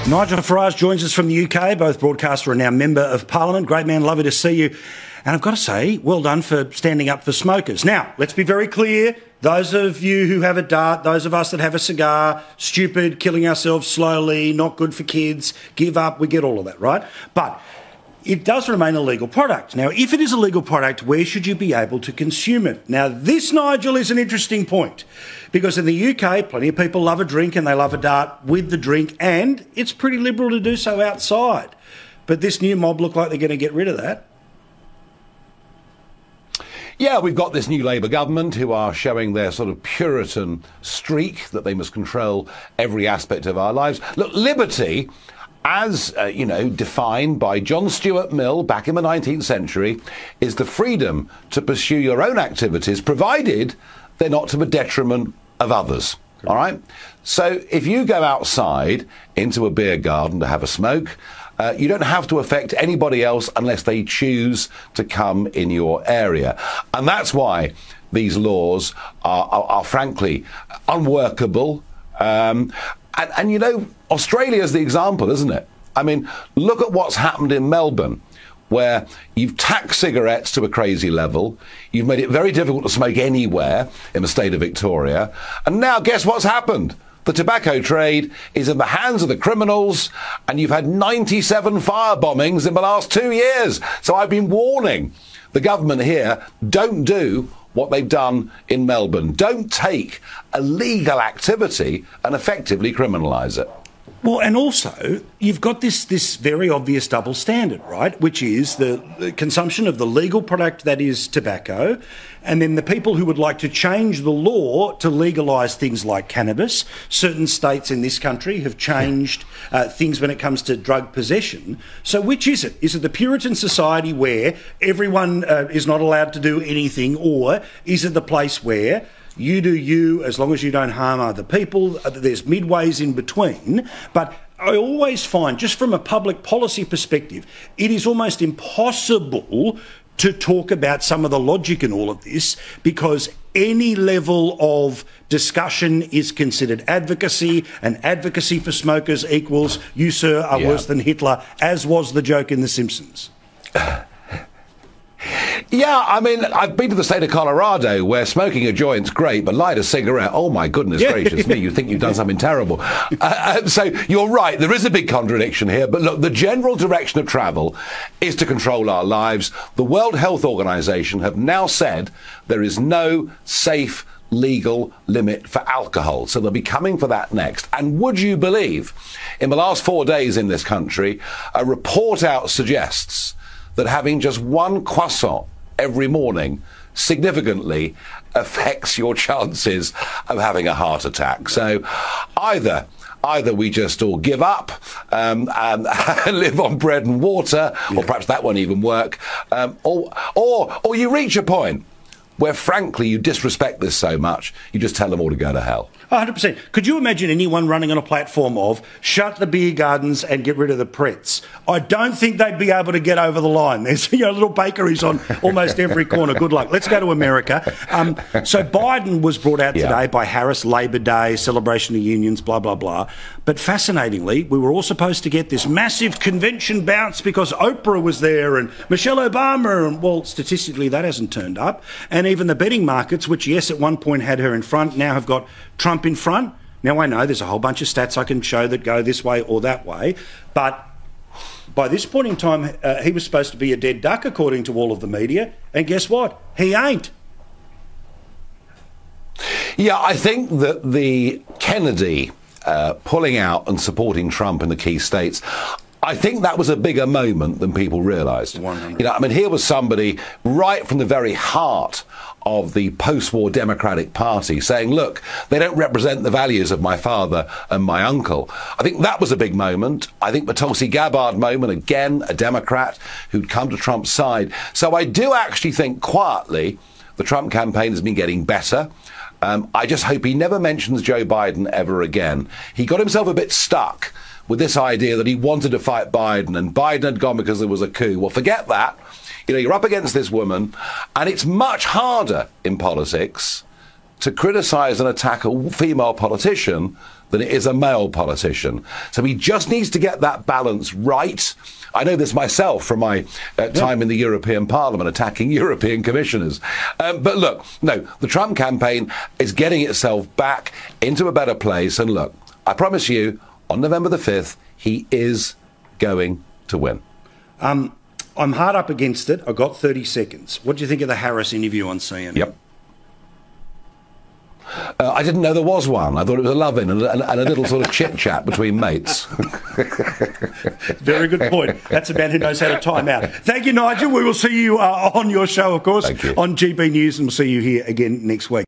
Nigel Farage joins us from the UK, both broadcaster and now Member of Parliament. Great man, lovely to see you. And I've got to say, well done for standing up for smokers. Now, let's be very clear. Those of you who have a dart, those of us that have a cigar, stupid, killing ourselves slowly, not good for kids, give up, we get all of that, right? But it does remain a legal product. Now, if it is a legal product, where should you be able to consume it? Now, this, Nigel, is an interesting point, because in the UK, plenty of people love a drink and they love a dart with the drink, and it's pretty liberal to do so outside. But this new mob look like they're going to get rid of that. Yeah, we've got this new Labour government who are showing their sort of puritan streak that they must control every aspect of our lives. Look, liberty, as, defined by John Stuart Mill back in the 19th century, is the freedom to pursue your own activities, provided they're not to the detriment of others. All right? So if you go outside into a beer garden to have a smoke, you don't have to affect anybody else unless they choose to come in your area. And that's why these laws are frankly, unworkable. And Australia's the example, isn't it? I mean, look at what's happened in Melbourne, where you've taxed cigarettes to a crazy level, you've made it very difficult to smoke anywhere in the state of Victoria, and now guess what's happened? The tobacco trade is in the hands of the criminals, and you've had 97 fire bombings in the last 2 years. So I've been warning the government here, don't do what they've done in Melbourne. Don't take a legal activity and effectively criminalise it. Well, and also, you've got this very obvious double standard, right, which is the consumption of the legal product that is tobacco, and then the people who would like to change the law to legalise things like cannabis. Certain states in this country have changed things when it comes to drug possession. So which is it? Is it the Puritan society where everyone is not allowed to do anything, or is it the place where you do you as long as you don't harm other people? There's midways in between. But I always find, just from a public policy perspective, it is almost impossible to talk about some of the logic in all of this, because any level of discussion is considered advocacy, and advocacy for smokers equals you, sir, are worse than Hitler, as was the joke in The Simpsons. Yeah, I mean, I've been to the state of Colorado where smoking a joint's great, but light a cigarette, oh my goodness gracious me, you think you've done something terrible. So you're right, there is a big contradiction here, but look, the general direction of travel is to control our lives. The World Health Organization have now said there is no safe legal limit for alcohol, so they'll be coming for that next. And would you believe, in the last 4 days in this country, a report out suggests that having just one croissant every morning significantly affects your chances of having a heart attack. So either we just all give up and live on bread and water, or perhaps that won't even work, or you reach a point where, frankly, you disrespect this so much, you just tell them all to go to hell. 100%. Could you imagine anyone running on a platform of shut the beer gardens and get rid of the Pretz? I don't think they'd be able to get over the line. There's little bakeries on almost every corner. Good luck. Let's go to America. So Biden was brought out today by Harris, Labor Day, celebration of unions, blah, blah, blah. But fascinatingly, we were all supposed to get this massive convention bounce because Oprah was there and Michelle Obama, and, well, statistically that hasn't turned up. And even the betting markets, which, yes, at one point had her in front, now have got Trump in front. Now, I know there's a whole bunch of stats I can show that go this way or that way, but by this point in time, he was supposed to be a dead duck, according to all of the media, and guess what? He ain't. Yeah, I think that the Kennedy pulling out and supporting Trump in the key states, I think that was a bigger moment than people realised. 100. Here was somebody right from the very heart of the post-war Democratic Party saying, look, they don't represent the values of my father and my uncle. I think that was a big moment. I think the Tulsi Gabbard moment, again, a Democrat who'd come to Trump's side. So I do actually think quietly the Trump campaign has been getting better. I just hope he never mentions Joe Biden ever again. He got himself a bit stuck with this idea that he wanted to fight Biden and Biden had gone because there was a coup. Well, forget that. You're up against this woman, and it's much harder in politics to criticise and attack a female politician than it is a male politician. So he just needs to get that balance right. I know this myself from my time in the European Parliament attacking European commissioners. But look, no, the Trump campaign is getting itself back into a better place. And look, I promise you, on November the 5th, he is going to win. I'm hard up against it. I've got 30 seconds. What do you think of the Harris interview on CNN? Yep. I didn't know there was one. I thought it was a love-in and a little sort of chit-chat between mates. Very good point. That's a man who knows how to time out. Thank you, Nigel. We will see you on your show, of course, on GB News, and we'll see you here again next week.